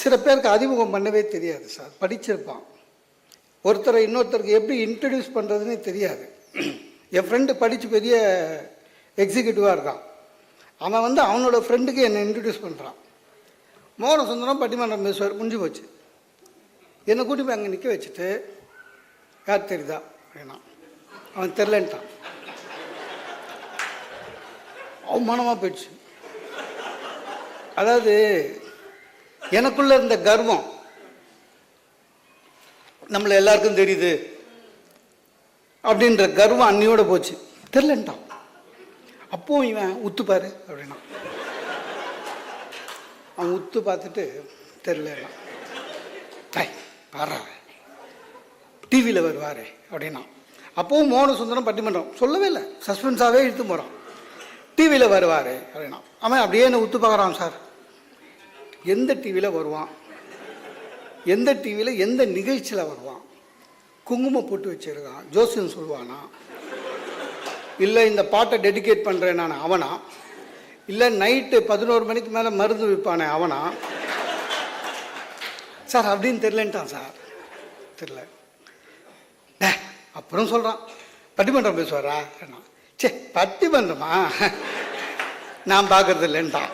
சில பேருக்கு அறிமுகம் பண்ணவே தெரியாது சார். படிச்சிருப்பான், ஒருத்தரை இன்னொருத்தருக்கு எப்படி இன்ட்ரடியூஸ் பண்ணுறதுன்னு தெரியாது. என் ஃப்ரெண்டு படித்து பெரிய எக்ஸிக்யூட்டிவாக இருக்கான். அவன் வந்து அவனோட ஃப்ரெண்டுக்கு என்னை இன்ட்ரடியூஸ் பண்ணுறான். மோகன சுந்தரம் பட்டிமன்றம் பேசுவார், முடிஞ்சு போச்சு. என்னை கூட்டி போய் அங்கே நிற்க வச்சுட்டு, யார் தெரியுதா அப்படின்னா, அவன் தெரிலன்ட்டான். அவமானமாக போயிடுச்சு. அதாவது எனக்குள்ள இருந்த கர்வம் நம்மளை எல்லாருக்கும் தெரியுது அப்படின்ற கர்வம் அன்னியோட போச்சு. தெரிலன்ட்டான். அப்போ இவன் உத்துப்பாரு அப்படின்னா, அவன் உத்து பார்த்துட்டு தெரில பாரு டிவியில் வருவார் அப்படின்னா. அப்போவும் மோகன சுந்தரம் பட்டிமன்றம் சொல்லவே இல்லை, சஸ்பென்ஸாகவே இழுத்து போகிறான். டிவியில் வருவார் அப்படின்னா அவன் அப்படியே என்ன உத்து பார்க்குறான். சார் எந்த டிவியில் வருவான், எந்த டிவியில் எந்த நிகழ்ச்சியில் வருவான், குங்குமம் போட்டு வச்சுருக்கான், ஜோசியம் சொல்லுவானா, இல்லை இந்த பாட்டை டெடிகேட் பண்ணுறேன் நான் அவனா, இல்லை நைட்டு 11 மணிக்கு மேலே மருந்து விற்பானே அவனா சார் அப்படின்னு தெரிலன்ட்டான். சார் தெரில. அப்புறம் சொல்கிறான், பட்டிமன்றம் பேசுவாரா? சே பட்டிமன்றமா நான் பார்க்கறது இல்லைன்ட்டான்.